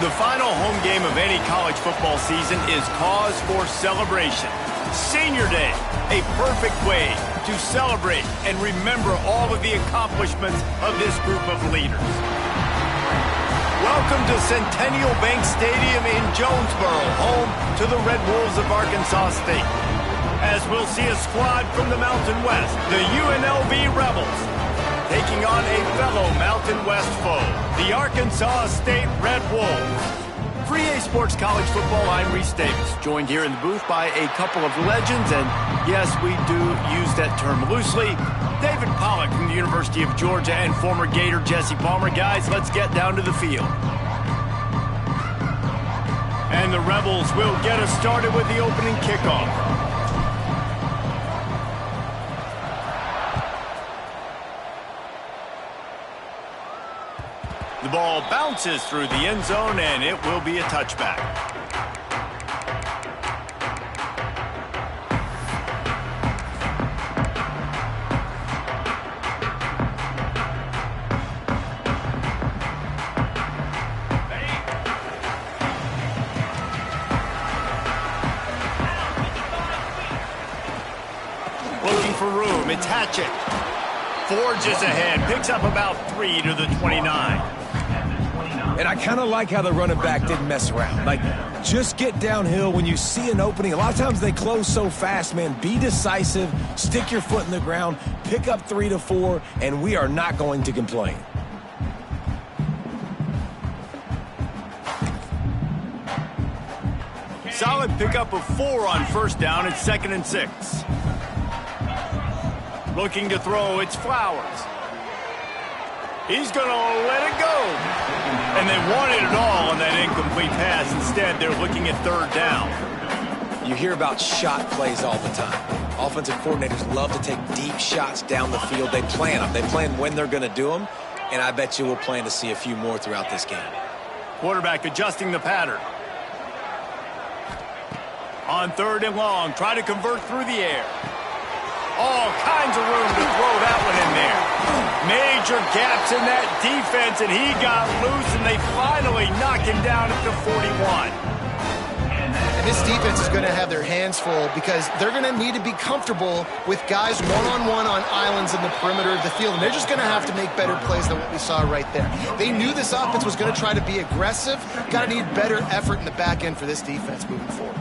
The final home game of any college football season is cause for celebration. Senior Day, a perfect way to celebrate and remember all of the accomplishments of this group of leaders. Welcome to Centennial Bank Stadium in Jonesboro, home to the Red Wolves of Arkansas State. As we'll see a squad from the Mountain West, the UNLV Rebels, taking on a fellow Mountain West foe, the Arkansas State Red Wolves. For EA Sports College Football, I'm Reese Davis, joined here in the booth by a couple of legends, and yes, we do use that term loosely. David Pollack from the University of Georgia and former Gator Jesse Palmer. Guys, let's get down to the field. And the Rebels will get us started with the opening kickoff. The ball bounces through the end zone, and it will be a touchback. Looking for room, it's Hatchett. Forges ahead, picks up about 3 to the 29. And I kind of like how the running back didn't mess around. Like, just get downhill when you see an opening. A lot of times they close so fast, man. Be decisive, stick your foot in the ground, pick up 3 to 4, and we are not going to complain. Solid pickup of 4 on first down. It's 2nd and 6. Looking to throw, it's Flowers. He's going to let it go. And they wanted it all on that incomplete pass. Instead, they're looking at 3rd down. You hear about shot plays all the time. Offensive coordinators love to take deep shots down the field. They plan them. They plan when they're going to do them. And I bet you we'll plan to see a few more throughout this game. Quarterback adjusting the pattern. On 3rd and long, try to convert through the air. All kinds of room to throw that one in there. Major gaps in that defense, and he got loose, and they finally knock him down at the 41. And this defense is going to have their hands full because they're going to need to be comfortable with guys one-on-one on islands in the perimeter of the field, and they're just going to have to make better plays than what we saw right there. They knew this offense was going to try to be aggressive. Got to need better effort in the back end for this defense moving forward.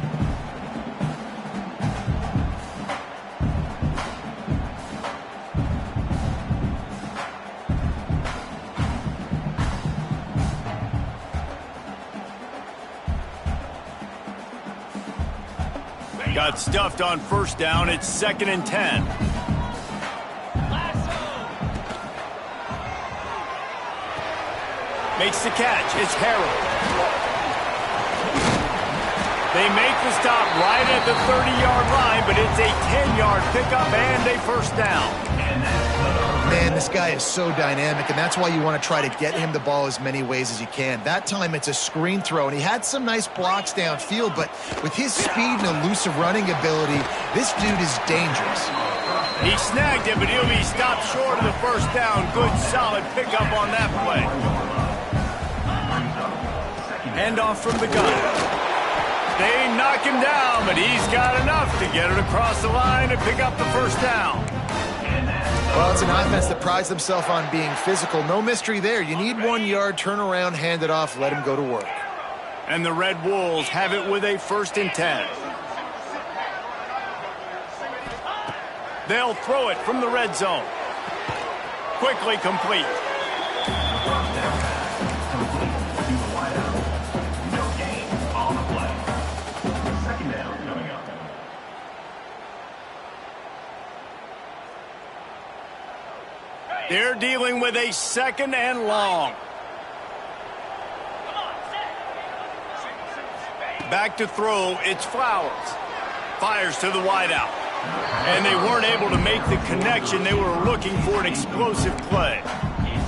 Got stuffed on first down. It's 2nd and 10. Makes the catch. It's Harrell. They make the stop right at the 30-yard line, but it's a 10-yard pickup and a first down. Man, this guy is so dynamic, and that's why you want to try to get him the ball as many ways as you can. That time, it's a screen throw, and he had some nice blocks downfield, but with his speed and elusive running ability, this dude is dangerous. He snagged it, but he'll be stopped short of the first down. Good, solid pickup on that play. Handoff from the gun. They knock him down, but he's got enough to get it across the line and pick up the first down. Well, it's an offense that prides themselves on being physical. No mystery there. You need 1 yard, turn around, hand it off, let him go to work. And the Red Wolves have it with a 1st and 10. They'll throw it from the red zone. Quickly complete. They're dealing with a 2nd and long. Back to throw, it's Flowers. Fires to the wideout. And they weren't able to make the connection. They were looking for an explosive play.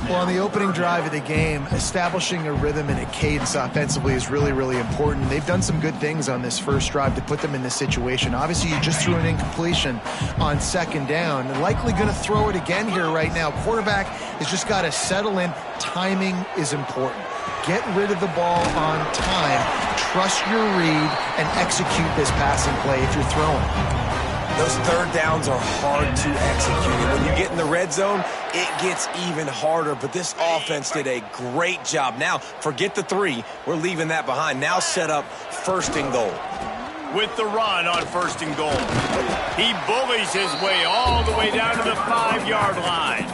Well, on the opening drive of the game, establishing a rhythm and a cadence offensively is really, really important. They've done some good things on this first drive to put them in this situation. Obviously, you just threw an incompletion on second down. They're likely going to throw it again here right now. Quarterback has just got to settle in. Timing is important. Get rid of the ball on time. Trust your read and execute this passing play if you're throwing. Those third downs are hard to execute. And when you get in the red zone, it gets even harder. But this offense did a great job. Now, forget the 3. We're leaving that behind. Now set up first and goal. With the run on first and goal. He bullies his way all the way down to the 5-yard line.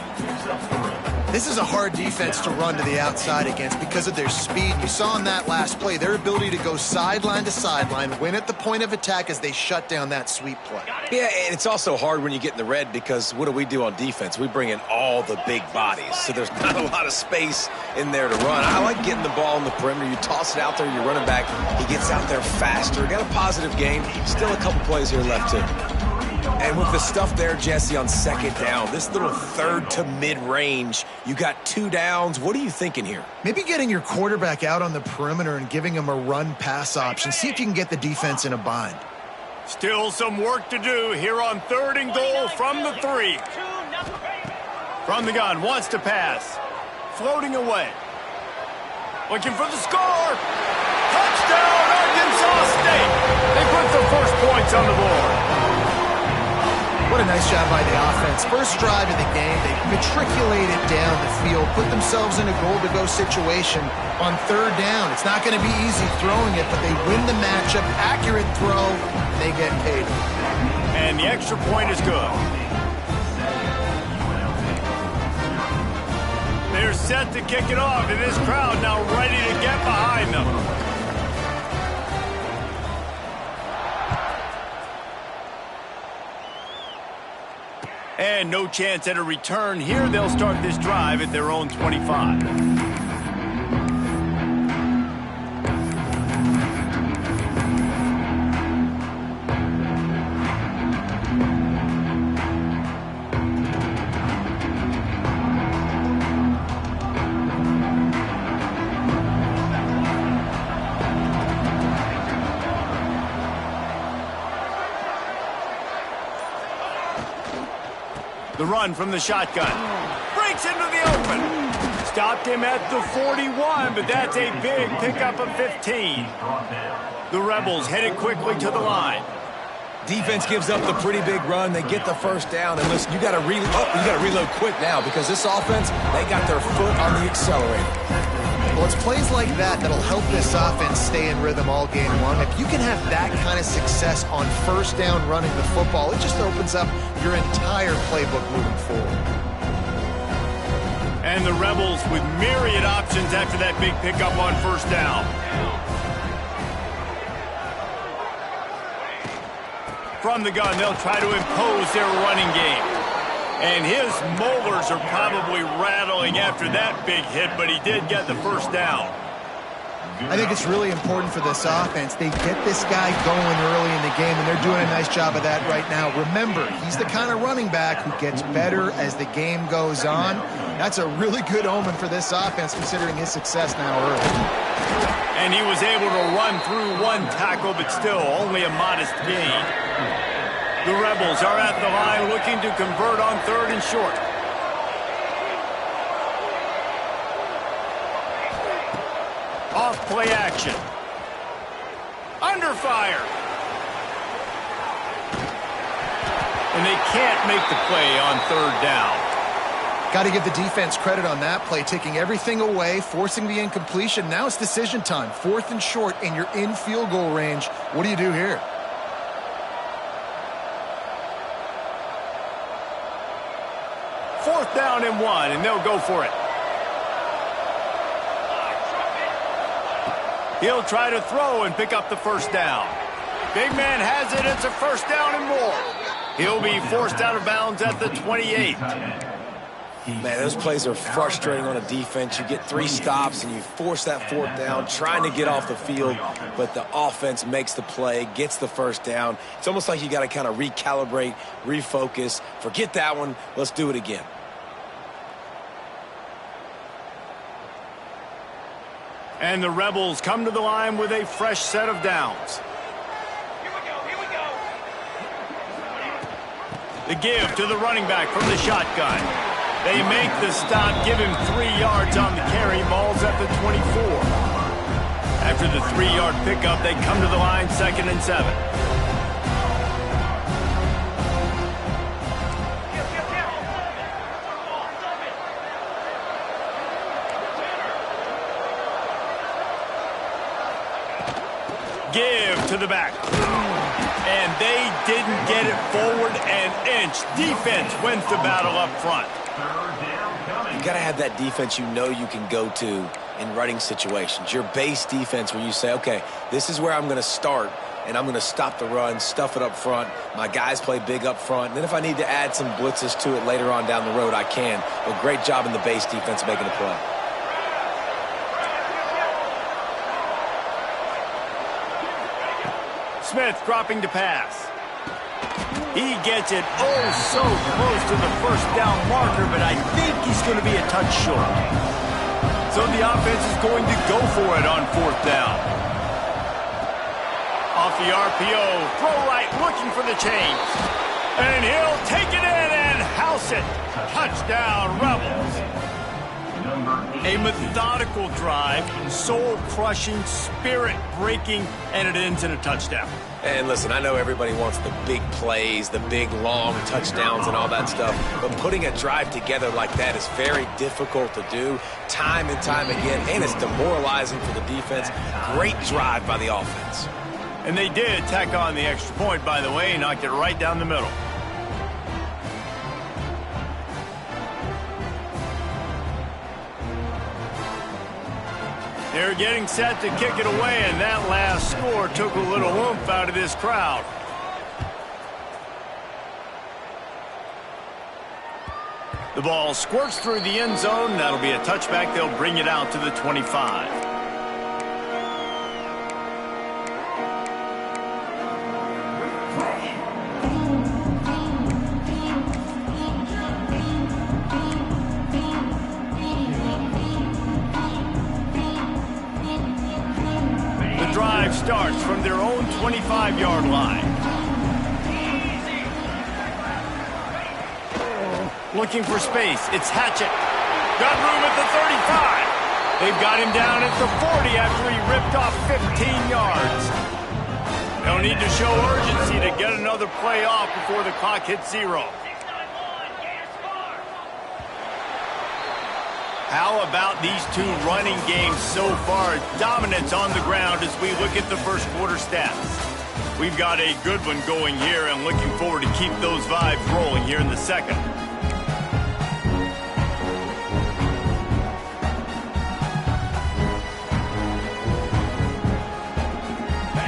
This is a hard defense to run to the outside against because of their speed. You saw in that last play, their ability to go sideline to sideline, win at the point of attack as they shut down that sweep play. Yeah, and it's also hard when you get in the red because what do we do on defense? We bring in all the big bodies, so there's not a lot of space in there to run. I like getting the ball in the perimeter. You toss it out there, you're running back. He gets out there faster. Got a positive game. Still a couple plays here left, too. And with the stuff there, Jesse, on second down, this little third to mid-range, you got 2 downs. What are you thinking here? Maybe getting your quarterback out on the perimeter and giving him a run-pass option. See if you can get the defense in a bind. Still some work to do here on third and goal from the 3. From the gun, wants to pass. Floating away. Looking for the score. Touchdown, Arkansas State. They put the first points on the board. What a nice job by the offense. First drive of the game, they matriculated down the field, put themselves in a goal-to-go situation on third down. It's not going to be easy throwing it, but they win the matchup. Accurate throw, and they get paid. And the extra point is good. They're set to kick it off, and this crowd now ready to get behind them. And no chance at a return here. They'll start this drive at their own 25. The run from the shotgun. Breaks into the open. Stopped him at the 41, but that's a big pickup of 15. The Rebels headed quickly to the line. Defense gives up the pretty big run. They get the first down. And listen, you got to reload quick now because this offense, they got their foot on the accelerator. Well, it's plays like that that'll help this offense stay in rhythm all game long. If you can have that kind of success on first down running the football, it just opens up your entire playbook moving forward. And the Rebels with myriad options after that big pickup on first down. From the gun, they'll try to impose their running game. And his molars are probably rattling after that big hit, but he did get the first down. I think it's really important for this offense. They get this guy going early in the game, and they're doing a nice job of that right now. Remember, he's the kind of running back who gets better as the game goes on. That's a really good omen for this offense, considering his success now early. And he was able to run through one tackle, but still only a modest gain. The Rebels are at the line looking to convert on third and short. Off play action. Under fire. And they can't make the play on third down. Got to give the defense credit on that play, taking everything away, forcing the incompletion. Now it's decision time. Fourth and short, and you're in field goal range. What do you do here? Fourth down and 1, and they'll go for it. He'll try to throw and pick up the first down. Big man has it. It's a first down and more. He'll be forced out of bounds at the 28. Man, those plays are frustrating on a defense. You get 3 stops and you force that fourth down, trying to get off the field, but the offense makes the play, gets the first down. It's almost like you got to kind of recalibrate, refocus. Forget that one. Let's do it again. And the Rebels come to the line with a fresh set of downs. The give to the running back from the shotgun. They make the stop, give him 3 yards on the carry, ball's at the 24. After the 3-yard pickup, they come to the line 2nd and 7. Give to the back. And they didn't get it forward an inch. Defense wins the battle up front. You got to have that defense you know you can go to in running situations. Your base defense where you say, okay, this is where I'm going to start, and I'm going to stop the run, stuff it up front. My guys play big up front. And then if I need to add some blitzes to it later on down the road, I can. But great job in the base defense making a play. Smith dropping to pass. He gets it oh so close to the first down marker, but I think he's going to be a touch short. So the offense is going to go for it on 4th down. Off the RPO, throw right, looking for the chains. And he'll take it in and house it. Touchdown, Rebels. A methodical drive, soul-crushing, spirit-breaking, and it ends in a touchdown. And listen, I know everybody wants the big plays, the big, long touchdowns and all that stuff, but putting a drive together like that is very difficult to do time and time again, and it's demoralizing for the defense. Great drive by the offense. And they did tack on the extra point, by the way, knocked it right down the middle. They're getting set to kick it away, and that last score took a little oomph out of this crowd. The ball squirts through the end zone. That'll be a touchback. They'll bring it out to the 25. Starts from their own 25-yard line. Looking for space. It's Hatchett. Got room at the 35. They've got him down at the 40 after he ripped off 15 yards. They'll need to show urgency to get another play off before the clock hits 0. How about these two running games so far? Dominance on the ground as we look at the first quarter stats. We've got a good one going here and looking forward to keep those vibes rolling here in the second.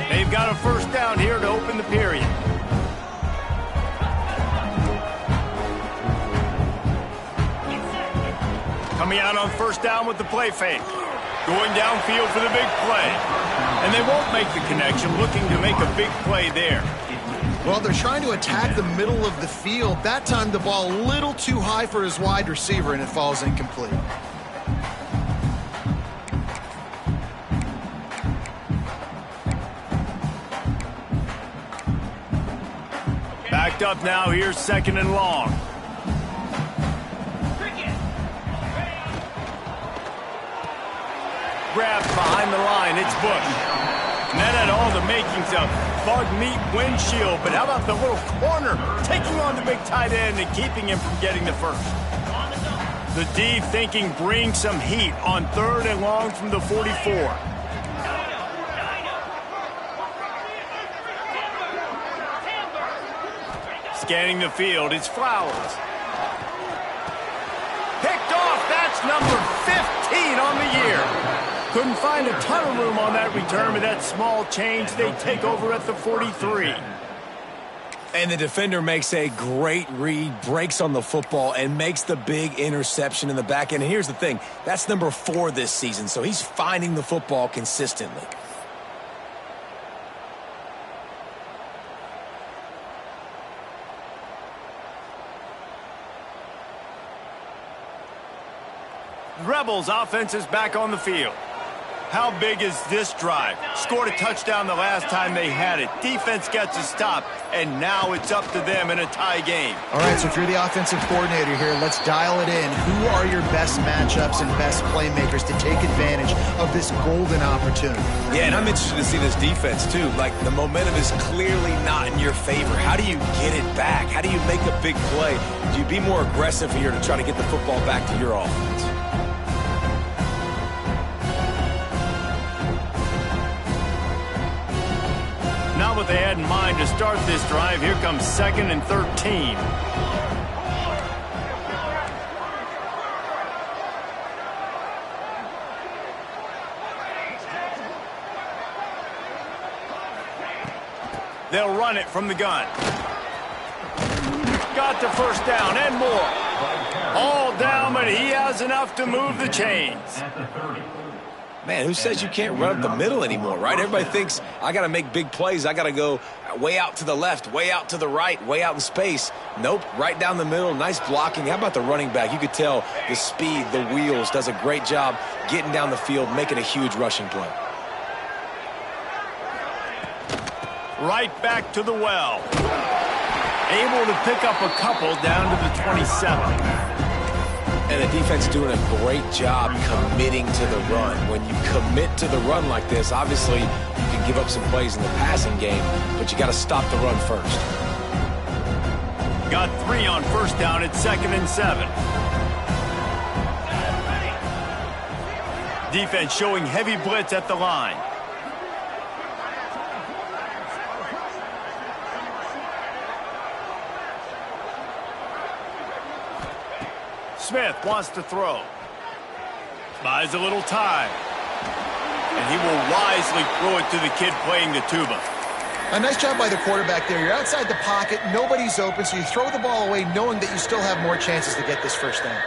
They've got a first down here to open the period. Coming out on first down with the play fake. Going downfield for the big play. And they won't make the connection, looking to make a big play there. Well, they're trying to attack the middle of the field. That time the ball a little too high for his wide receiver, and it falls incomplete. Backed up now, here's 2nd and long. Grab behind the line, it's Bush. And that had all the makings of bug meat windshield, but how about the little corner taking on the big tight end and keeping him from getting the first? The D thinking bring some heat on 3rd and long from the 44. Scanning the field, it's Flowers. Picked off, that's number 15 on the year. Couldn't find a ton of room on that return, but that small change, they take over at the 43. And the defender makes a great read, breaks on the football, and makes the big interception in the back end. And here's the thing, that's number 4 this season, so he's finding the football consistently. Rebels offense is back on the field. How big is this drive? Scored a touchdown the last time they had it. Defense gets a stop, and now it's up to them in a tie game. All right, so if you're the offensive coordinator here, let's dial it in. Who are your best matchups and best playmakers to take advantage of this golden opportunity? Yeah, and I'm interested to see this defense, too. Like, the momentum is clearly not in your favor. How do you get it back? How do you make a big play? Do you be more aggressive here to try to get the football back to your offense? Not what they had in mind to start this drive. Here comes 2nd and 13. They'll run it from the gun. Got the first down and more. All down, but he has enough to move the chains. Man, who says you can't run up the middle anymore, right? Everybody thinks, I got to make big plays. I got to go way out to the left, way out to the right, way out in space. Nope, right down the middle, nice blocking. How about the running back? You could tell the speed, the wheels, does a great job getting down the field, making a huge rushing play. Right back to the well. Able to pick up a couple down to the 27. And the defense doing a great job committing to the run. When you commit to the run like this, obviously you can give up some plays in the passing game, but you got to stop the run first. Got 3 on first down at 2nd and 7. Defense showing heavy blitz at the line. Smith wants to throw. Buys a little time. And he will wisely throw it to the kid playing the tuba. A nice job by the quarterback there. You're outside the pocket, nobody's open, so you throw the ball away knowing that you still have more chances to get this first down.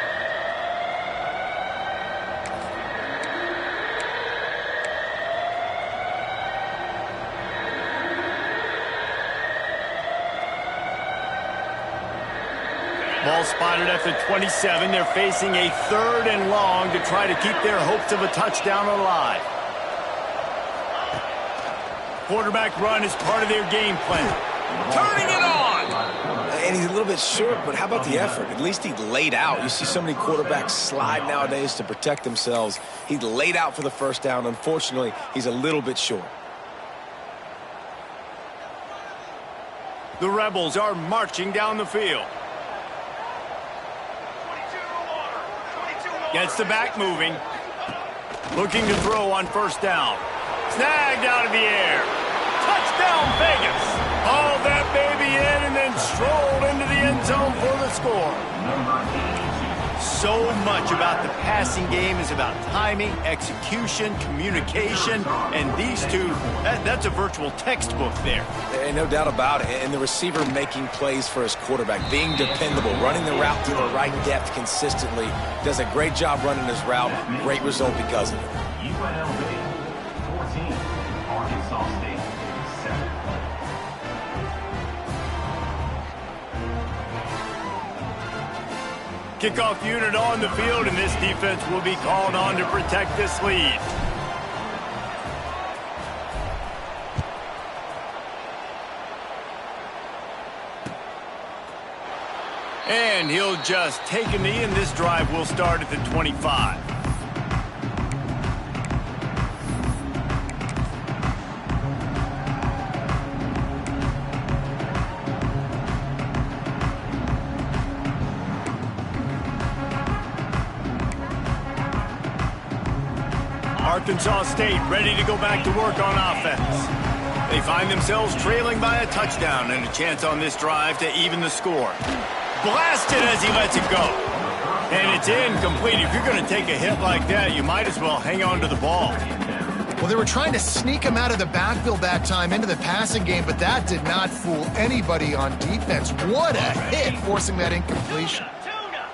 Ball spotted at the 27. They're facing a 3rd and long to try to keep their hopes of a touchdown alive. Quarterback run is part of their game plan. Turning it on! And he's a little bit short, but how about the effort? At least he laid out. You see so many quarterbacks slide nowadays to protect themselves. He laid out for the first down. Unfortunately, he's a little bit short. The Rebels are marching down the field. Gets the back moving. Looking to throw on first down. Snagged out of the air. Touchdown, Vegas. Hauled that baby in and then strolled into the end zone for the score. So much about the passing game is about timing, execution, communication, and these two, that's a virtual textbook there. And no doubt about it. And the receiver making plays for his quarterback, being dependable, running the route to the right depth consistently, does a great job running his route. Great result because of it. UNLV 14, Arkansas State 7. Kickoff unit on the field, and this defense will be called on to protect this lead. And he'll just take a knee, and this drive will start at the 25. Arkansas State ready to go back to work on offense. They find themselves trailing by a touchdown and a chance on this drive to even the score. Blasted as he lets it go. And it's incomplete. If you're going to take a hit like that, you might as well hang on to the ball. Well, they were trying to sneak him out of the backfield that time into the passing game, but that did not fool anybody on defense. What a hit, forcing that incompletion.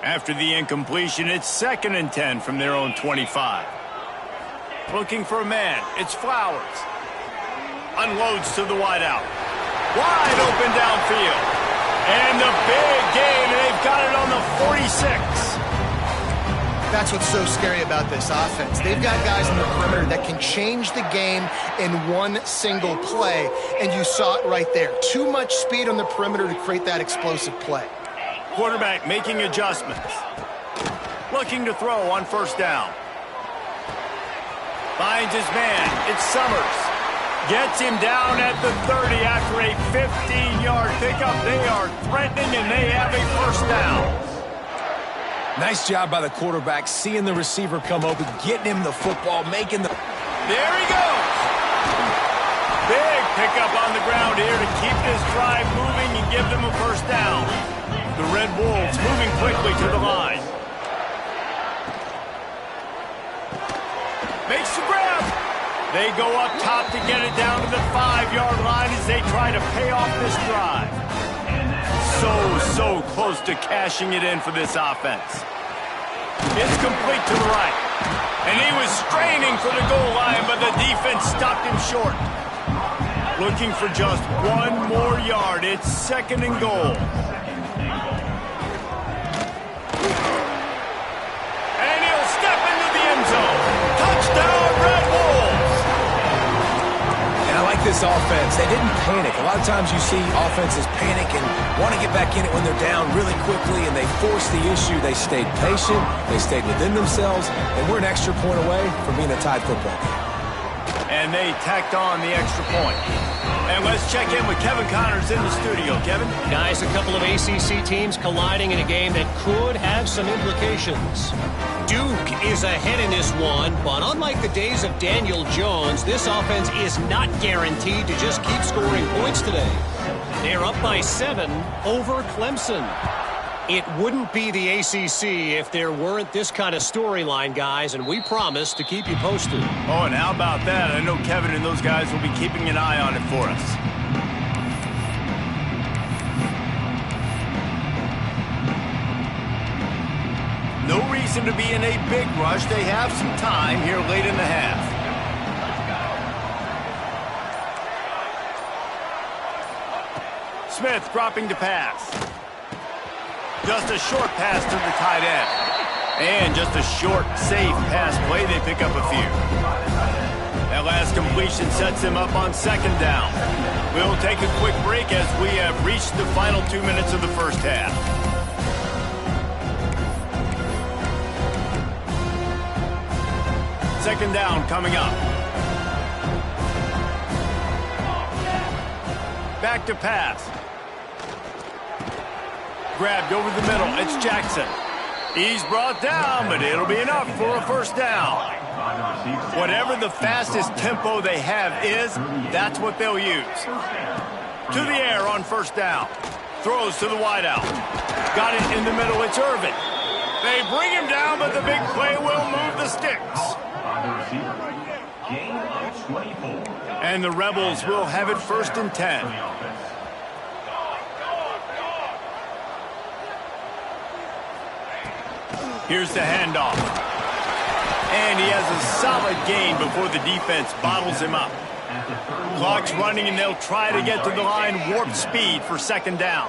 After the incompletion, it's 2nd and 10 from their own 25. Looking for a man. It's Flowers. Unloads to the wideout. Wide open downfield. And the big gain, and they've got it on the 46. That's what's so scary about this offense. They've got guys in the perimeter that can change the game in one single play, and you saw it right there. Too much speed on the perimeter to create that explosive play. Quarterback making adjustments. Looking to throw on first down. Finds his man. It's Summers. Gets him down at the 30 after a 15-yard pickup. They are threatening, and they have a first down. Nice job by the quarterback, seeing the receiver come open, getting him the football, making the... There he goes. Big pickup on the ground here to keep this drive moving and give them a first down. The Red Wolves moving quickly to the line. Makes the grab. They go up top to get it down to the 5-yard line as they try to pay off this drive. So close to cashing it in for this offense. It's complete to the right. And he was straining for the goal line, but the defense stopped him short. Looking for just one more yard. It's second and goal. And he'll step into the end zone. Touchdown, Red Wolves! And I like this offense. They didn't panic. A lot of times you see offenses panic and want to get back in it when they're down really quickly, and they force the issue. They stayed patient. They stayed within themselves, and we're an extra point away from being a tied football game. And they tacked on the extra point. And let's check in with Kevin Connors in the studio. Kevin? Guys, a couple of ACC teams colliding in a game that could have some implications. Duke is ahead in this one, but unlike the days of Daniel Jones, this offense is not guaranteed to just keep scoring points today. They're up by 7 over Clemson. It wouldn't be the ACC if there weren't this kind of storyline, guys, and we promise to keep you posted. Oh, and how about that? I know Kevin and those guys will be keeping an eye on it for us. No reason to be in a big rush. They have some time here late in the half. Smith dropping to pass. Just a short pass to the tight end. And just a short, safe pass play. They pick up a few. That last completion sets them up on second down. We'll take a quick break as we have reached the final 2 minutes of the first half. Second down coming up. Back to pass. Grabbed over the middle. It's Jackson. He's brought down, but it'll be enough for a first down. Whatever the fastest tempo they have is, that's what they'll use. To the air on first down. Throws to the wideout. Got it in the middle. It's Irvin. They bring him down, but the big play will move the sticks. And the Rebels will have it first and 10. Here's the handoff. And he has a solid gain before the defense bottles him up. Clock's running, and they'll try to get to the line warp speed for second down.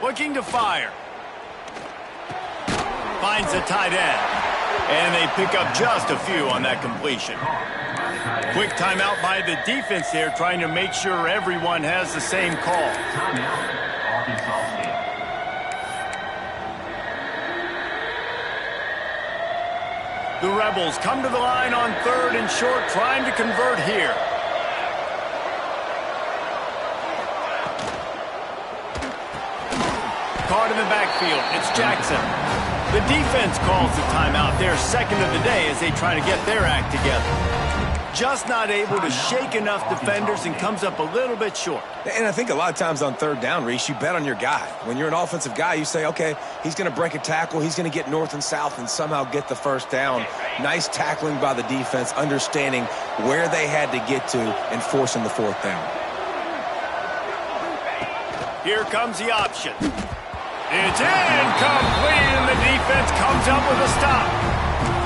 Looking to fire. Finds the tight end. And they pick up just a few on that completion. Quick timeout by the defense here, trying to make sure everyone has the same call. The Rebels come to the line on third and short, trying to convert here. Caught in the backfield. It's Jackson. The defense calls the timeout, their second of the day, as they try to get their act together. just not able to shake enough defenders and comes up a little bit short. And I think a lot of times on third down, Reese, you bet on your guy. When you're an offensive guy, you say, okay, he's going to break a tackle, he's going to get north and south and somehow get the first down. Nice tackling by the defense, understanding where they had to get to and forcing the fourth down. Here comes the option. It's incomplete, and the defense comes up with a stop.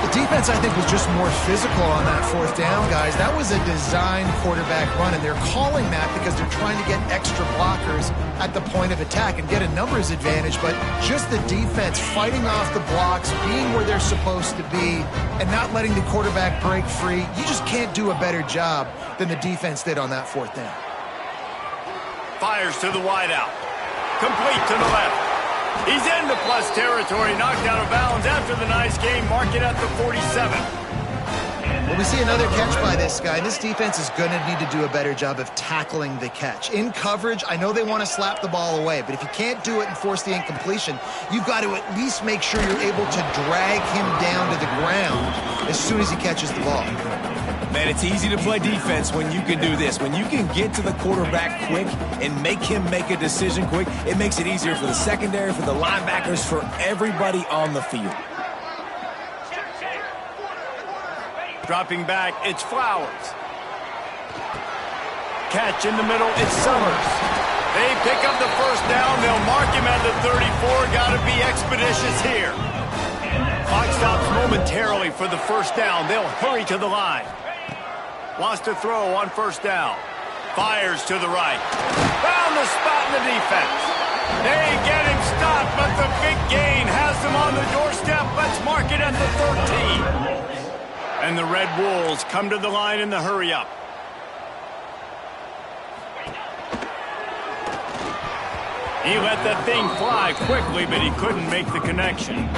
The defense, I think, was just more physical on that fourth down, guys. That was a designed quarterback run, and they're calling that because they're trying to get extra blockers at the point of attack and get a numbers advantage, but just the defense fighting off the blocks, being where they're supposed to be, and not letting the quarterback break free. You just can't do a better job than the defense did on that fourth down. Fires to the wideout. Complete to the left. He's into plus territory, knocked out of bounds after the nice game. Mark it at the 47. Well, we see another catch by this guy. This defense is going to need to do a better job of tackling the catch. In coverage, I know they want to slap the ball away, but if you can't do it and force the incompletion, you've got to at least make sure you're able to drag him down to the ground as soon as he catches the ball. Man, it's easy to play defense when you can do this. When you can get to the quarterback quick and make him make a decision quick, it makes it easier for the secondary, for the linebackers, for everybody on the field. Dropping back, it's Flowers. Catch in the middle, it's Summers. They pick up the first down. They'll mark him at the 34. Got to be expeditious here. Clock stops momentarily for the first down. They'll hurry to the line. Wants to throw on first down. Fires to the right. Found the spot in the defense. They get him stopped, but the big gain has them on the doorstep. Let's mark it at the 13. And the Red Wolves come to the line in the hurry-up. He let that thing fly quickly, but he couldn't make the connection.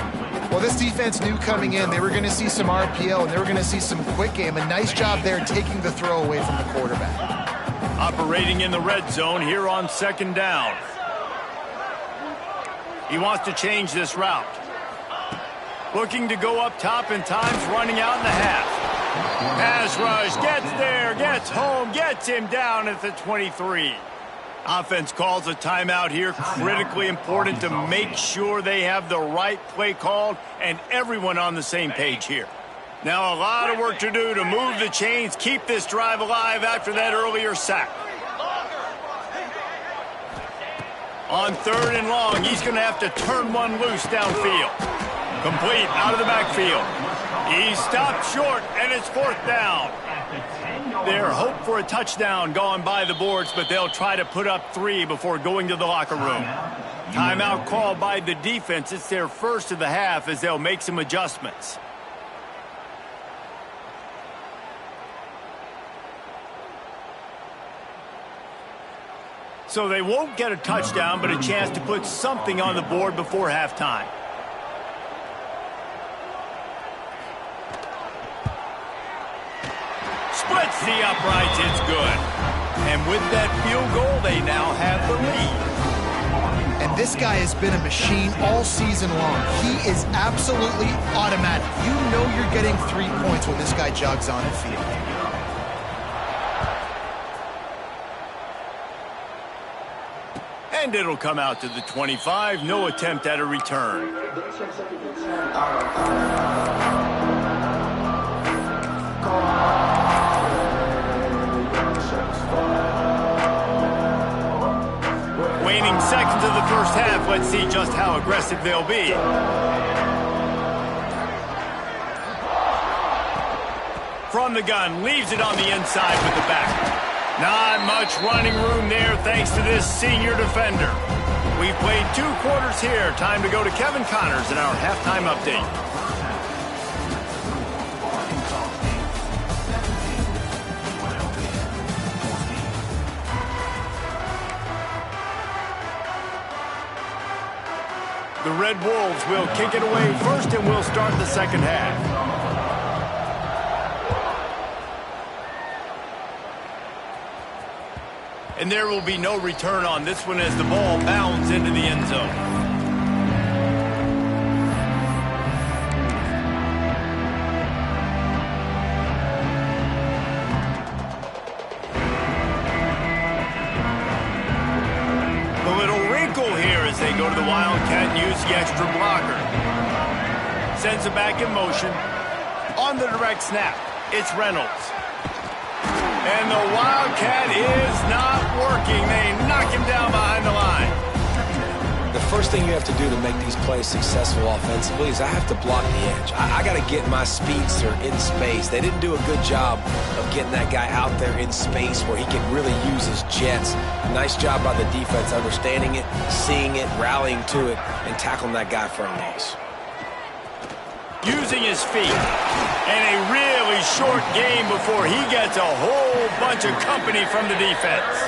Well, this defense knew coming in they were going to see some RPO and they were going to see some quick game. A nice job there taking the throw away from the quarterback. Operating in the red zone here on second down. He wants to change this route. Looking to go up top, and time's running out in the half. Pass rush, gets there, gets home, gets him down at the 23. Offense calls a timeout here. Critically important to make sure they have the right play called and everyone on the same page here. Now a lot of work to do to move the chains, keep this drive alive after that earlier sack. On third and long, he's going to have to turn one loose downfield. Complete out of the backfield. He stopped short, and it's fourth down. Their hope for a touchdown gone by the boards, but they'll try to put up 3 before going to the locker room. Timeout called by the defense. It's their first of the half as they'll make some adjustments. So they won't get a touchdown, but a chance to put something on the board before halftime. Splits the uprights, it's good. And with that field goal, they now have the lead. And this guy has been a machine all season long. He is absolutely automatic. You know you're getting 3 points when this guy jogs on the field. And it'll come out to the 25. No attempt at a return. Waning seconds of the first half. Let's see just how aggressive they'll be. From the gun, leaves it on the inside with the back. Not much running room there thanks to this senior defender. We've played 2 quarters here. Time to go to Kevin Connors in our halftime update. The Red Wolves will kick it away first, and we'll start the second half. And there will be no return on this one as the ball bounds into the end zone. go to the Wildcat and use the extra blocker. Sends it back in motion. On the direct snap, it's Reynolds. And the Wildcat is not working. They knock him down behind the line. The first thing you have to do to make these plays successful offensively is I have to block the edge. I got to get my speedster in space. They didn't do a good job of getting that guy out there in space where he can really use his jets. Nice job by the defense understanding it, seeing it, rallying to it, and tackling that guy for a loss. Using his feet. And a really short game before he gets a whole bunch of company from the defense.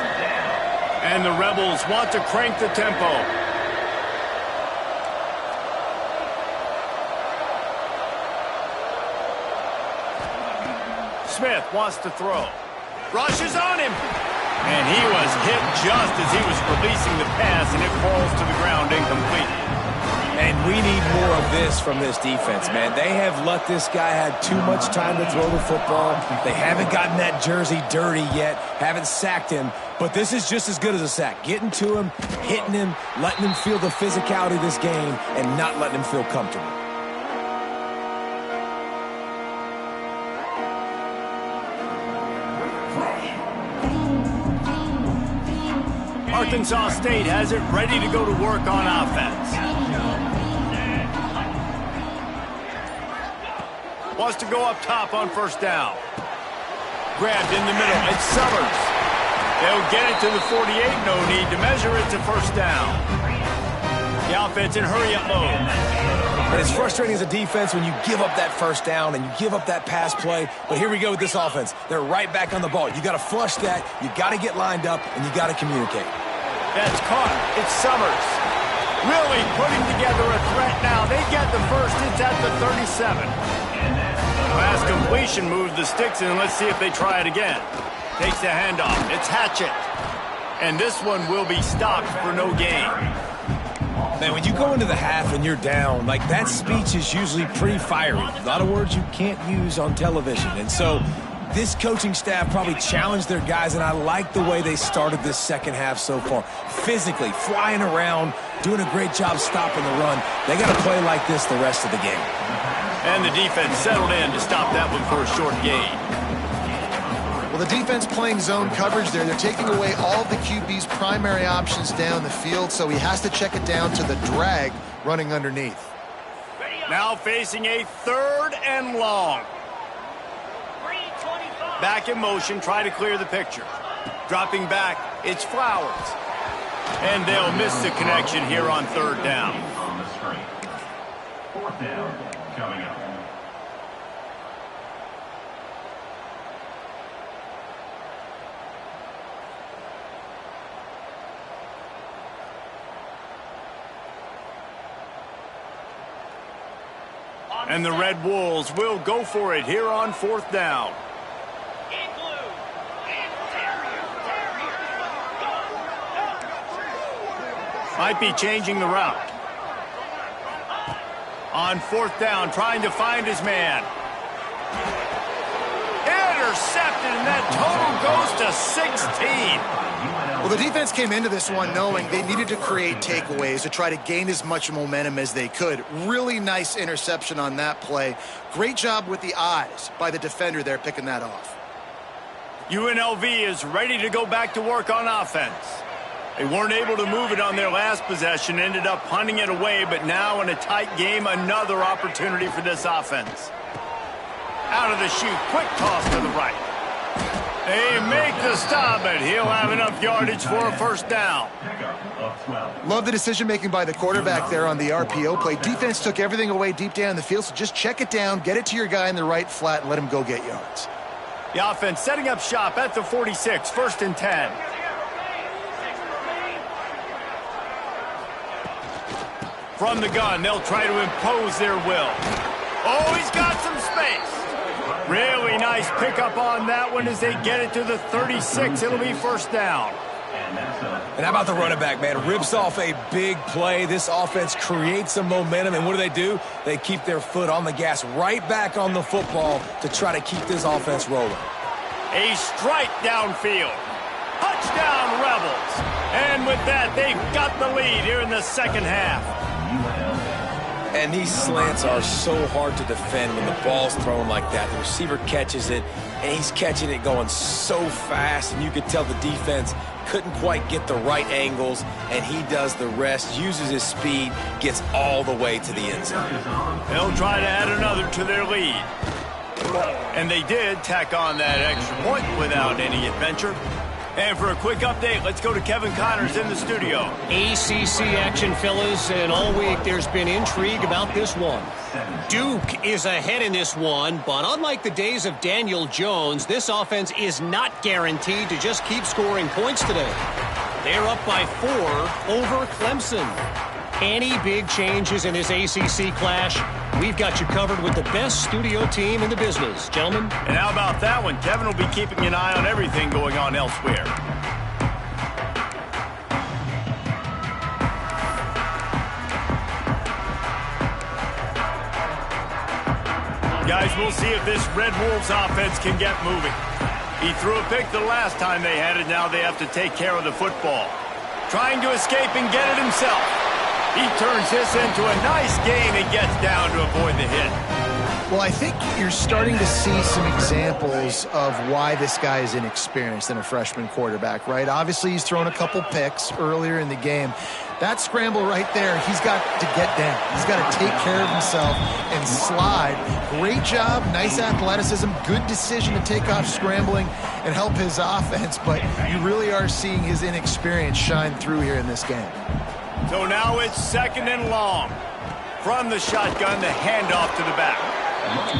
And the Rebels want to crank the tempo. Smith wants to throw. Rushes on him. And he was hit just as he was releasing the pass, and it falls to the ground incomplete. And we need more of this from this defense, man. They have let this guy have too much time to throw the football. They haven't gotten that jersey dirty yet, haven't sacked him. But this is just as good as a sack. Getting to him, hitting him, letting him feel the physicality of this game, and not letting him feel comfortable. Arkansas State has it ready to go to work on offense. Wants to go up top on first down. Grabbed in the middle. It's Summers. They'll get it to the 48. No need to measure it to first down. The offense in hurry-up mode. And it's frustrating as a defense when you give up that first down and you give up that pass play. But here we go with this offense. They're right back on the ball. You got to flush that. You got to get lined up, and you got to communicate. That's caught. It's Summers. Really putting together a threat now. They get the first. It's at the 37. Pass completion moves the sticks in. Let's see if they try it again. Takes the handoff. It's Hatchett. And this one will be stopped for no gain. Man, when you go into the half and you're down, like that speech is usually pretty fiery. A lot of words you can't use on television. And so this coaching staff probably challenged their guys, and I like the way they started this second half so far. Physically, flying around, doing a great job stopping the run. They got to play like this the rest of the game. And the defense settled in to stop that one for a short gain. Well, the defense playing zone coverage there. They're taking away all of the QB's primary options down the field, so he has to check it down to the drag running underneath. Now facing a third and long. Back in motion, try to clear the picture. Dropping back, it's Flowers. And they'll miss the connection here on third down. On the screen. Fourth down coming up. And the Red Wolves will go for it here on fourth down. Might be changing the route. On fourth down, trying to find his man. Intercepted, and that total goes to 16. Well, the defense came into this one knowing they needed to create takeaways to try to gain as much momentum as they could. Really nice interception on that play. Great job with the eyes by the defender there picking that off. UNLV is ready to go back to work on offense. They weren't able to move it on their last possession, ended up punting it away, but now in a tight game, another opportunity for this offense. Out of the chute, quick toss to the right. They make the stop, but he'll have enough yardage for a first down. Love the decision-making by the quarterback there on the RPO play. Defense took everything away deep down the field, so just check it down, get it to your guy in the right flat, and let him go get yards. The offense setting up shop at the 46, first and 10. From the gun, they'll try to impose their will. Oh, he's got some space. Really nice pickup on that one as they get it to the 36. It'll be first down. And how about the running back, man? Rips off a big play. This offense creates some momentum, and what do? They keep their foot on the gas right back on the football to try to keep this offense rolling. A strike downfield. Touchdown, Rebels. And with with that, they've got the lead here in the second half. And these slants are so hard to defend when the ball's thrown like that. The receiver catches it, and he's catching it going so fast, and you could tell the defense couldn't quite get the right angles, and he does the rest, uses his speed, gets all the way to the end zone. They'll try to add another to their lead. And they did tack on that extra point without any adventure. And for a quick update, let's go to Kevin Connors in the studio. ACC action, fellas, and all week there's been intrigue about this one. Duke is ahead in this one, but unlike the days of Daniel Jones, this offense is not guaranteed to just keep scoring points today. They're up by 4 over Clemson. Any big changes in this ACC clash, we've got you covered with the best studio team in the business, gentlemen. And how about that one? Kevin will be keeping an eye on everything going on elsewhere. Guys, we'll see if this Red Wolves offense can get moving. He threw a pick the last time they had it. Now they have to take care of the football. Trying to escape and get it himself. He turns this into a nice gain and gets down to avoid the hit. Well, I think you're starting to see some examples of why this guy is inexperienced in a freshman quarterback, right? Obviously, he's thrown a couple picks earlier in the game. That scramble right there, he's got to get down. He's got to take care of himself and slide. Great job, nice athleticism, good decision to take off scrambling and help his offense, but you really are seeing his inexperience shine through here in this game. So now it's 2nd and long. From the shotgun, the handoff to the back.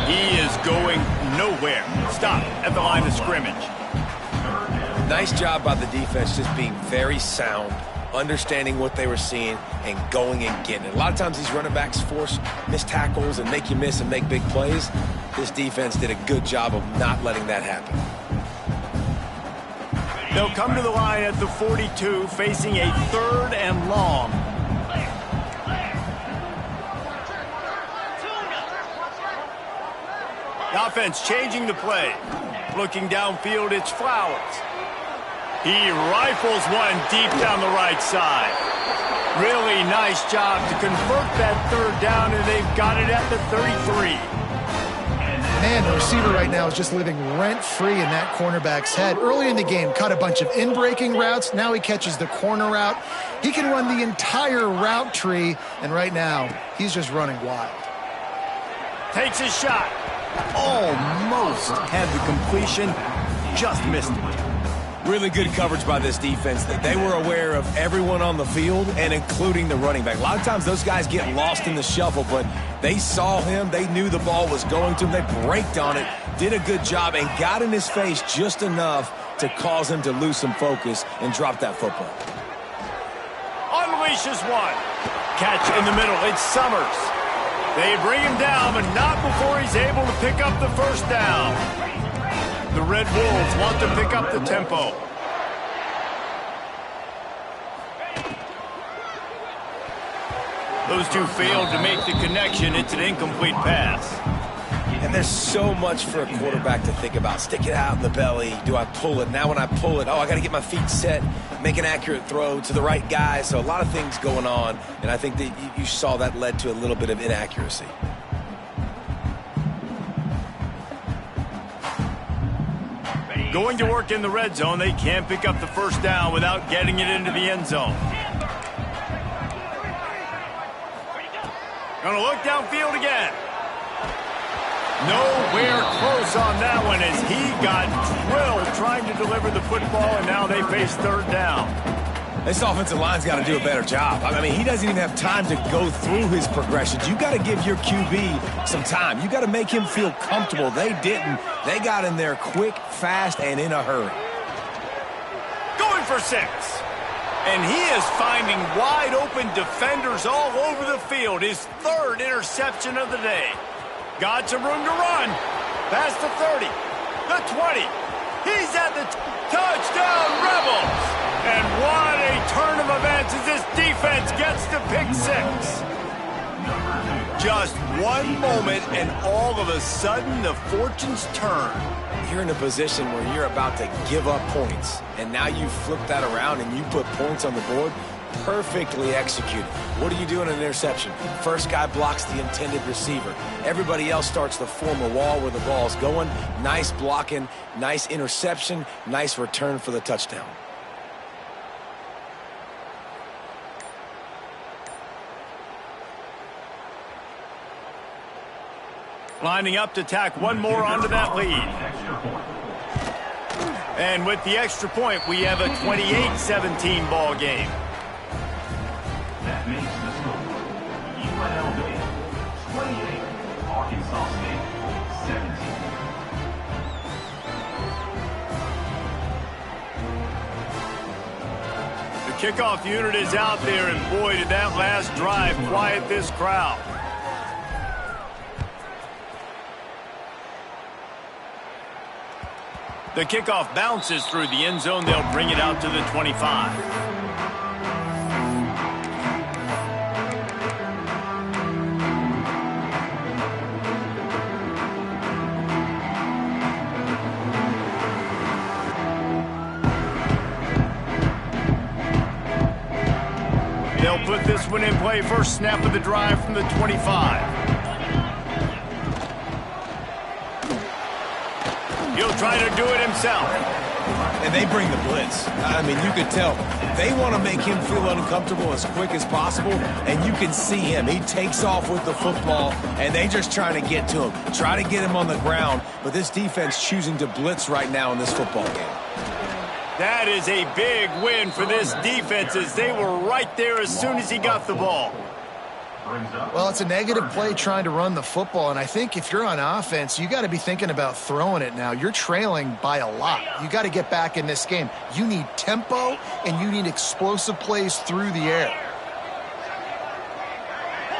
He is going nowhere. Stop at the line of scrimmage. Nice job by the defense just being very sound, understanding what they were seeing, and going and getting it. A lot of times these running backs force missed tackles and make you miss and make big plays. This defense did a good job of not letting that happen. They'll come to the line at the 42, facing a 3rd and long. The offense changing the play. Looking downfield, it's Flowers. He rifles one deep down the right side. Really nice job to convert that 3rd down, and they've got it at the 33. Man, the receiver right now is just living rent-free in that cornerback's head. Early in the game, caught a bunch of in-breaking routes. Now he catches the corner route. He can run the entire route tree, and right now, he's just running wild. Takes his shot. Almost had the completion. Just missed it. Really good coverage by this defense. They were aware of everyone on the field and including the running back. A lot of times those guys get lost in the shuffle, but they saw him. They knew the ball was going to him. They braked on it, did a good job, and got in his face just enough to cause him to lose some focus and drop that football. Unleashes one. Catch in the middle. It's Summers. They bring him down, but not before he's able to pick up the 1st down. The Red Wolves want to pick up the tempo. Those two failed to make the connection. It's an incomplete pass. And there's so much for a quarterback to think about. Stick it out in the belly. Do I pull it? Now when I pull it, I got to get my feet set, make an accurate throw to the right guy. So a lot of things going on, and I think that you saw that led to a little bit of inaccuracy. Going to work in the red zone, they can't pick up the 1st down without getting it into the end zone. Gonna look downfield again. Nowhere close on that one as he got drilled trying to deliver the football, and now they face 3rd down. This offensive line's got to do a better job. I mean, he doesn't even have time to go through his progressions. You got to give your QB some time. You got to make him feel comfortable. They didn't. They got in there quick, fast, and in a hurry. Going for 6. And he is finding wide open defenders all over the field. His 3rd interception of the day. Got some room to run. Past the 30. The 20. He's at the touchdown, Rebels. And what a turn of events as this defense gets to pick 6. Just one moment, and all of a sudden, the fortunes turn. you're in a position where you're about to give up points, and now you flip that around and you put points on the board. Perfectly executed. What do you do in an interception? First guy blocks the intended receiver. Everybody else starts to form a wall where the ball's going. Nice blocking, nice interception, nice return for the touchdown. Lining up to tack one more onto that lead. And with the extra point, we have a 28-17 ball game. That makes the score UNLV 28, Arkansas State 17. The kickoff unit is out there, and boy, did that last drive quiet this crowd. The kickoff bounces through the end zone. They'll bring it out to the 25. They'll put this one in play. First snap of the drive from the 25. He'll try to do it himself. And they bring the blitz. I mean, you could tell. They want to make him feel uncomfortable as quick as possible, and you can see him. He takes off with the football, and they just trying to get to him. Try to get him on the ground, but this defense choosing to blitz right now in this football game. That is a big win for this defense, as they were right there as soon as he got the ball. Well, it's a negative play trying to run the football, and I think if you're on offense, you got to be thinking about throwing it now. You're trailing by a lot. You got to get back in this game. You need tempo, and you need explosive plays through the air.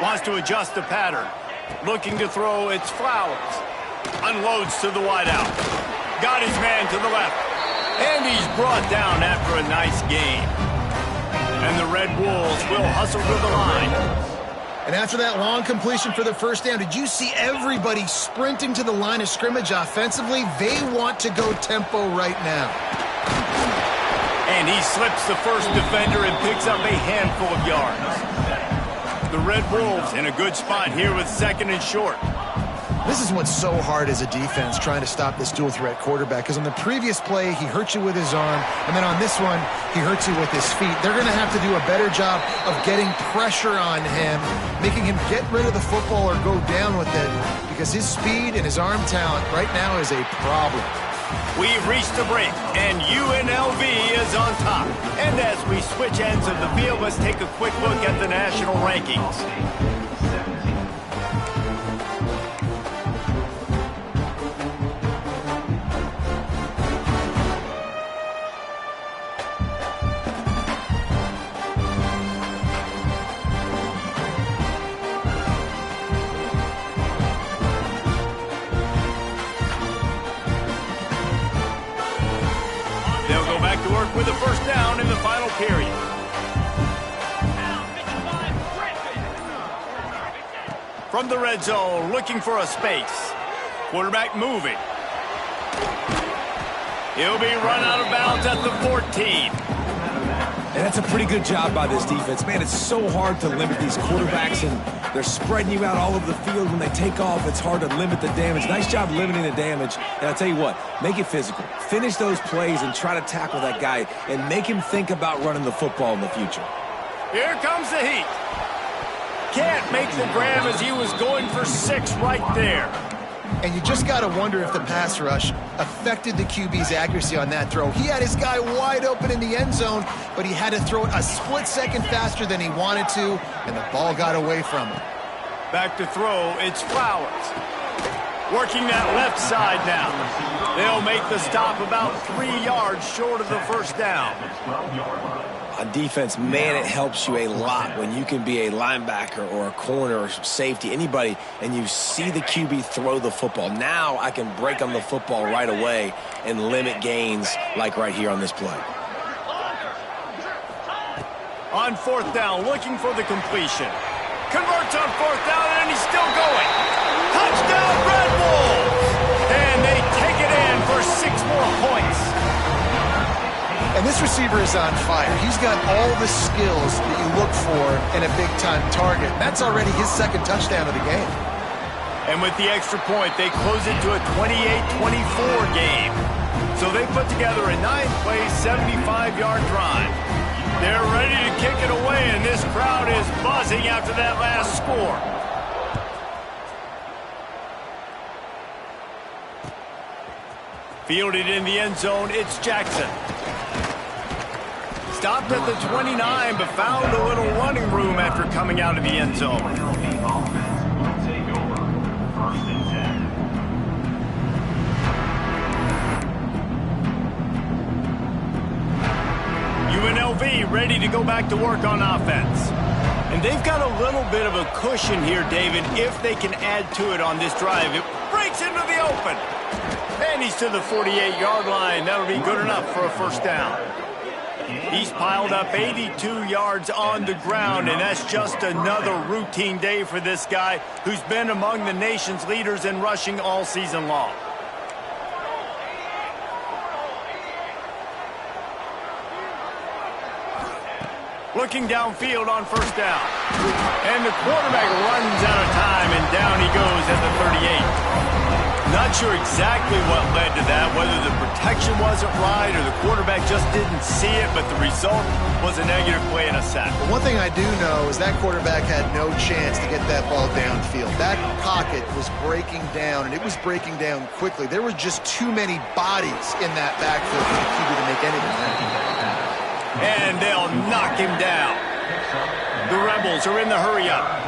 Wants to adjust the pattern. Looking to throw, it's Flowers. Unloads to the wideout. Got his man to the left. And he's brought down after a nice game. And the Red Wolves will hustle to the line. And after that long completion for the first down, did you see everybody sprinting to the line of scrimmage offensively? They want to go tempo right now. And he slips the first defender and picks up a handful of yards. The Red Wolves in a good spot here with second and short. This is what's so hard as a defense, trying to stop this dual threat quarterback, because on the previous play, he hurt you with his arm, and then on this one, he hurts you with his feet. They're going to have to do a better job of getting pressure on him, making him get rid of the football or go down with it, because his speed and his arm talent right now is a problem. We've reached the break, and UNLV is on top. And as we switch ends of the field, let's take a quick look at the national rankings. With a first down in the final period. From the red zone, looking for a space. Quarterback moving. He'll be run out of bounds at the 14. And that's a pretty good job by this defense. Man, it's so hard to limit these quarterbacks, and they're spreading you out all over the field. When they take off, it's hard to limit the damage. Nice job limiting the damage. And I'll tell you what, make it physical. Finish those plays and try to tackle that guy and make him think about running the football in the future. Here comes the heat. Can't make the grab as he was going for 6 right there. And you just got to wonder if the pass rush affected the QB's accuracy on that throw. He had his guy wide open in the end zone, but he had to throw it a split second faster than he wanted to, and the ball got away from him. Back to throw, it's Flowers. Working that left side now. They'll make the stop about 3 yards short of the first down. On defense, man, it helps you a lot when you can be a linebacker or a corner or safety, anybody, and you see the QB throw the football. Now I can break on the football right away and limit gains like right here on this play. On fourth down, looking for the completion. Converts on fourth down, and he's still going. Touchdown, Red Wolves! And they take it in for 6 more points. And this receiver is on fire. He's got all the skills that you look for in a big-time target. That's already his 2nd touchdown of the game. And with the extra point, they close it to a 28-24 game. So they put together a 9-play, 75-yard drive. They're ready to kick it away, and this crowd is buzzing after that last score. Fielded in the end zone, it's Jackson. Stopped at the 29, but found a little running room after coming out of the end zone. UNLV ready to go back to work on offense. And they've got a little bit of a cushion here, David, if they can add to it on this drive. It breaks into the open. And he's to the 48-yard line. That'll be good enough for a 1st down. He's piled up 82 yards on the ground, and that's just another routine day for this guy who's been among the nation's leaders in rushing all season long. Looking downfield on 1st down. And the quarterback runs out of time, and down he goes at the 38. Not sure exactly what led to that, whether the protection wasn't right or the quarterback just didn't see it, but the result was a negative play and a sack. But one thing I do know is that quarterback had no chance to get that ball downfield. That pocket was breaking down, and it was breaking down quickly. There were just too many bodies in that backfield for the QB to make anything happen. And they'll knock him down. The Rebels are in the hurry-up.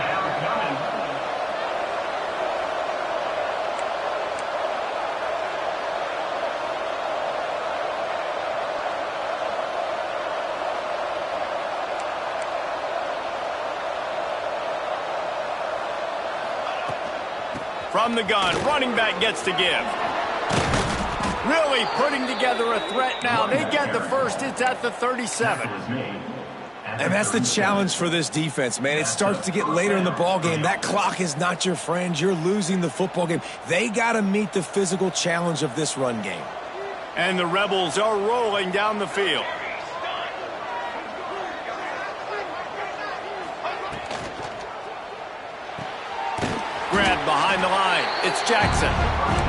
From the gun, running back gets to give. Really putting together a threat now. They get the 1st. It's at the 37. And that's the challenge for this defense, man. It starts to get later in the ball game. That clock is not your friend. You're losing the football game. They got to meet the physical challenge of this run game. And the Rebels are rolling down the field. Grab behind the line. It's Jackson.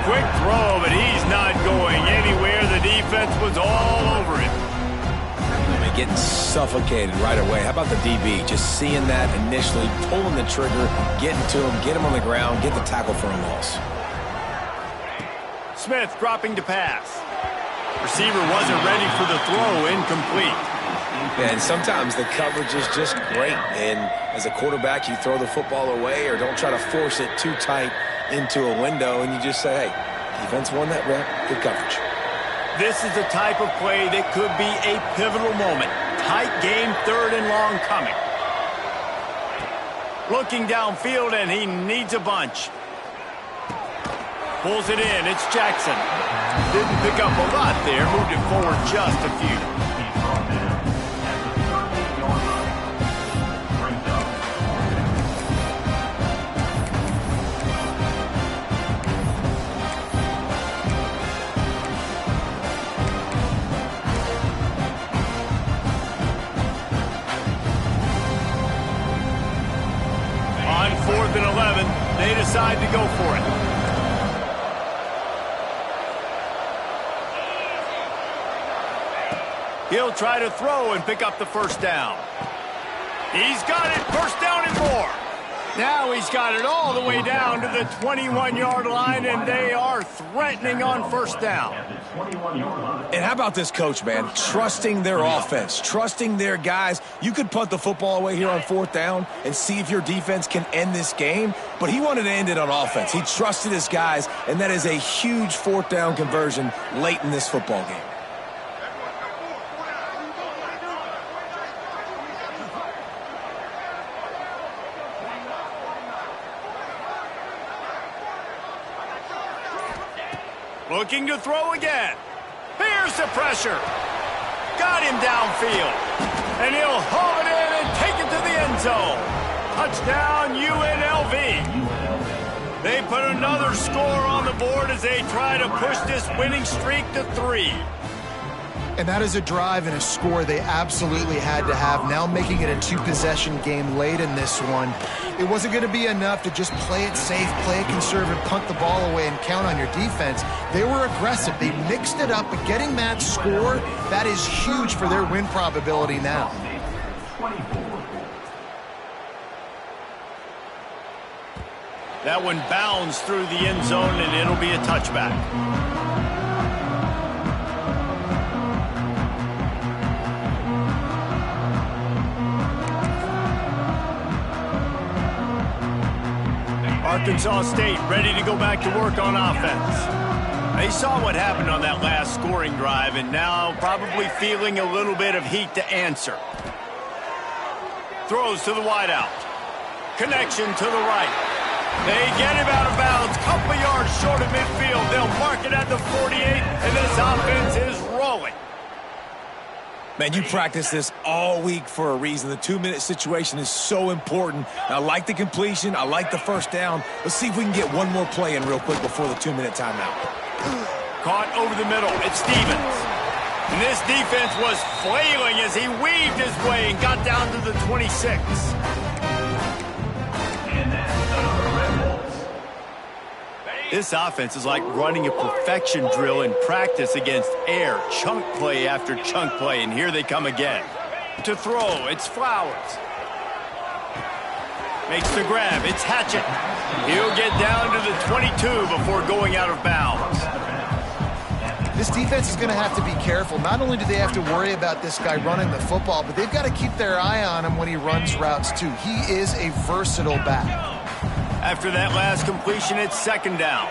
Quick throw, but he's not going anywhere. The defense was all over him. Getting suffocated right away. How about the DB? Just seeing that initially, pulling the trigger, getting to him, get him on the ground, get the tackle for a loss. Smith dropping to pass. Receiver wasn't ready for the throw, incomplete. And sometimes the coverage is just great. And as a quarterback, you throw the football away or don't try to force it too tight into a window, and you just say, hey, defense won that rep, good coverage. This is the type of play that could be a pivotal moment. Tight game, 3rd and long coming. Looking downfield, and he needs a bunch. Pulls it in, it's Jackson. Didn't pick up a lot there, moved it forward just a few. On 4th and 11, they decide to go for it. He'll try to throw and pick up the 1st down. He's got it, 1st down and more. Now he's got it all the way down to the 21-yard line, and they are threatening on 1st down. And how about this coach, man? Trusting their offense, trusting their guys. You could punt the football away here on 4th down and see if your defense can end this game, but he wanted to end it on offense. He trusted his guys, and that is a huge 4th down conversion late in this football game. Looking to throw again. Here's the pressure. Got him downfield. And he'll haul it in and take it to the end zone. Touchdown, UNLV. They put another score on the board as they try to push this winning streak to 3. And that is a drive and a score they absolutely had to have. Now making it a 2-possession game late in this one. It wasn't going to be enough to just play it safe, play it conservative, punt the ball away, and count on your defense. They were aggressive. They mixed it up, but getting that score, that is huge for their win probability now. That one bounds through the end zone, and it'll be a touchback. Arkansas State ready to go back to work on offense. They saw what happened on that last scoring drive, and now probably feeling a little bit of heat to answer. Throws to the wideout. Connection to the right. They get him out of bounds, couple yards short of midfield. They'll mark it at the 48, and this offense is rolling. Man, you practice this all week for a reason. The 2-minute situation is so important. I like the completion. I like the first down. Let's see if we can get one more play in real quick before the 2-minute timeout. Caught over the middle. It's Stevens. And this defense was flailing as he weaved his way and got down to the 26. This offense is like running a perfection drill in practice against air. Chunk play after chunk play, and here they come again. To throw, it's Flowers. Makes the grab, it's Hatchett. He'll get down to the 22 before going out of bounds. This defense is going to have to be careful. Not only do they have to worry about this guy running the football, but they've got to keep their eye on him when he runs routes too. He is a versatile back. After that last completion, it's second down.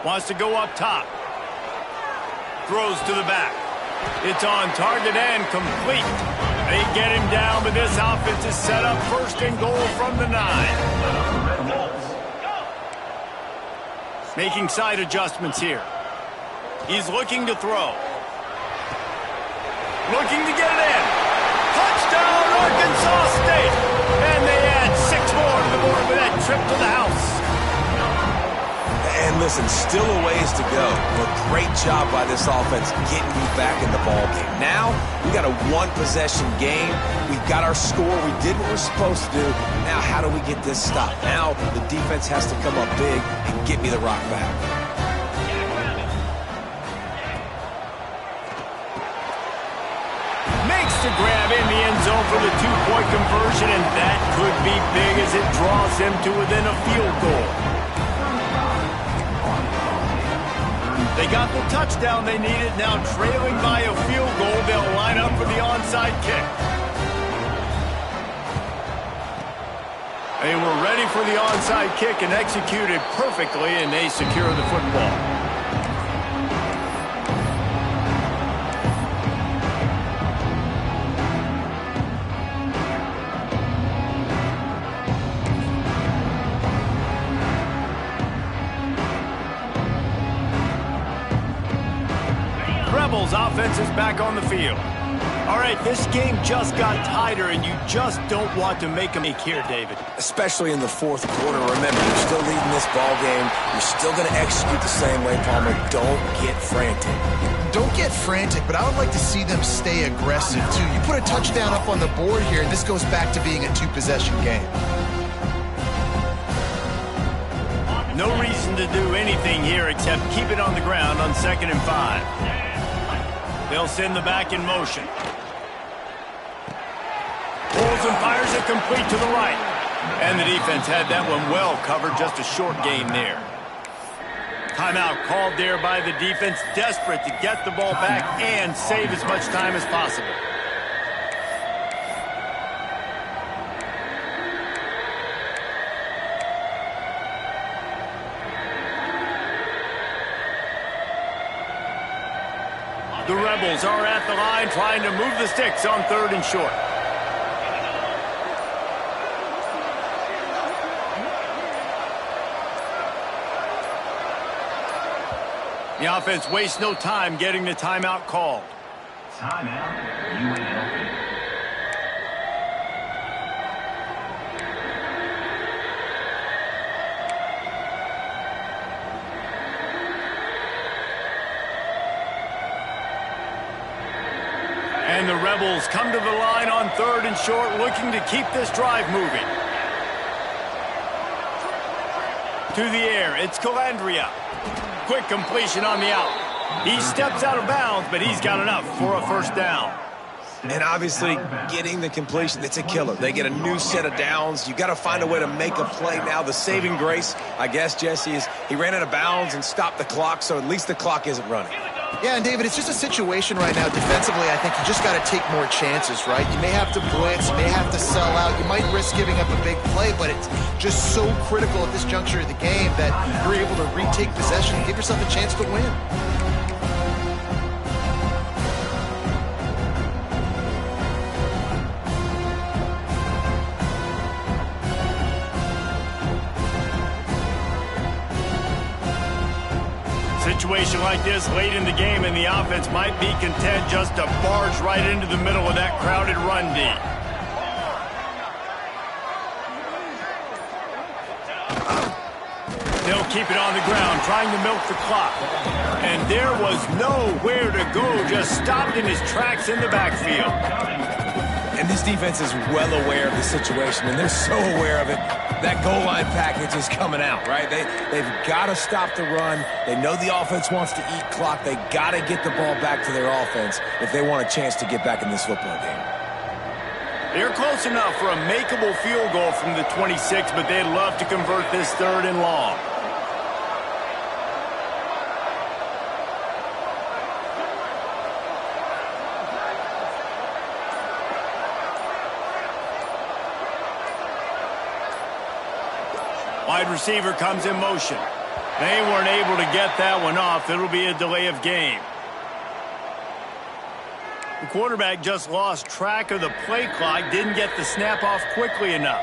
Wants to go up top. Throws to the back. It's on target and complete. They get him down, but this offense is set up first and goal from the 9. Making side adjustments here. He's looking to throw. Looking to get it in. Touchdown, Arkansas State! And they add 6 more to the board with that trip to the house. And listen, still a ways to go, but great job by this offense getting you back in the ball game. Now, we got a 1-possession game. We've got our score. We did what we're supposed to do. Now, how do we get this stopped? Now, the defense has to come up big and get me the rock back. Makes the grab in the end zone for the 2-point conversion, and that could be big as it draws him to within a field goal. They got the touchdown they needed. Now trailing by a field goal, they'll line up for the onside kick. They were ready for the onside kick and executed perfectly, and they secure the football. Rebels offense is back on the field. All right, this game just got tighter, and you just don't want to make a make here, David. Especially in the fourth quarter. Remember, you're still leading this ball game. You're still going to execute the same way, Palmer. Don't get frantic. Don't get frantic, but I would like to see them stay aggressive, too. You put a touchdown up on the board here, and this goes back to being a 2-possession game. No reason to do anything here except keep it on the ground on 2nd and 5. They'll send the back in motion. Pulls and fires it complete to the right. And the defense had that one well covered, just a short gain there. Timeout called there by the defense, desperate to get the ball back and save as much time as possible. The Rebels are at the line trying to move the sticks on 3rd and short. The offense wastes no time getting the timeout called. Timeout, UNLV. Rebels come to the line on 3rd and short, looking to keep this drive moving. To the air, it's Calandria. Quick completion on the out. He steps out of bounds, but he's got enough for a first down. And obviously, getting the completion, it's a killer. They get a new set of downs. You got to find a way to make a play now. The saving grace, I guess, Jesse, is he ran out of bounds and stopped the clock, so at least the clock isn't running. Yeah, and David, it's just a situation right now defensively. I think you just got to take more chances, right? You may have to blitz, you may have to sell out, you might risk giving up a big play, but it's just so critical at this juncture of the game that you're able to retake possession and give yourself a chance to win. Situation like this late in the game, and the offense might be content just to barge right into the middle of that crowded run D. They'll keep it on the ground, trying to milk the clock. And there was nowhere to go, just stopped in his tracks in the backfield. And this defense is well aware of the situation, and they're so aware of it. That goal line package is coming out, right? They've got to stop the run. They know the offense wants to eat clock. They got to get the ball back to their offense if they want a chance to get back in this football game. They're close enough for a makeable field goal from the 26, but they'd love to convert this 3rd and long. Wide receiver comes in motion. They weren't able to get that one off. It'll be a delay of game. The quarterback just lost track of the play clock, didn't get the snap off quickly enough.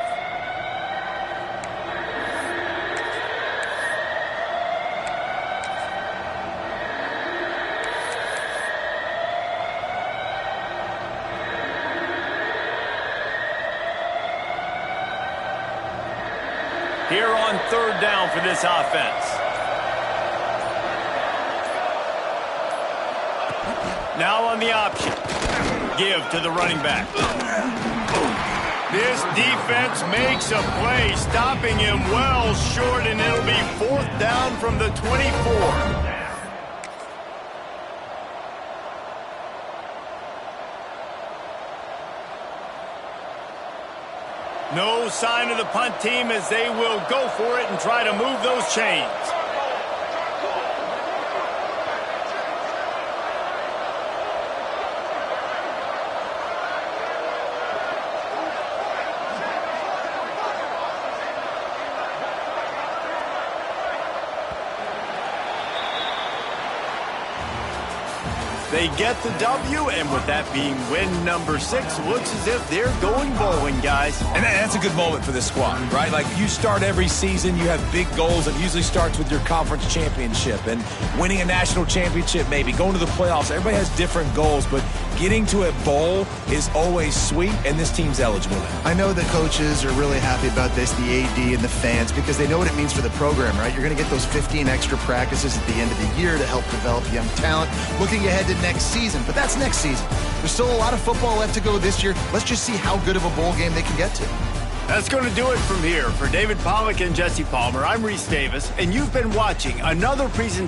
Here on 3rd down for this offense. Now on the option. Give to the running back. This defense makes a play, stopping him well short, and it'll be 4th down from the 24. No sign of the punt team as they will go for it and try to move those chains. They get the W, and with that being win number 6, looks as if they're going bowling, guys. And that's a good moment for this squad, right? Like, you start every season, you have big goals. It usually starts with your conference championship and winning a national championship, maybe going to the playoffs. Everybody has different goals, but getting to a bowl is always sweet, and this team's eligible now. I know the coaches are really happy about this, the AD and the fans, because they know what it means for the program, right? You're going to get those 15 extra practices at the end of the year to help develop young talent. Looking ahead to next season, but that's next season. There's still a lot of football left to go this year. Let's just see how good of a bowl game they can get to. That's going to do it from here. For David Pollack and Jesse Palmer, I'm Reese Davis, and you've been watching another presentation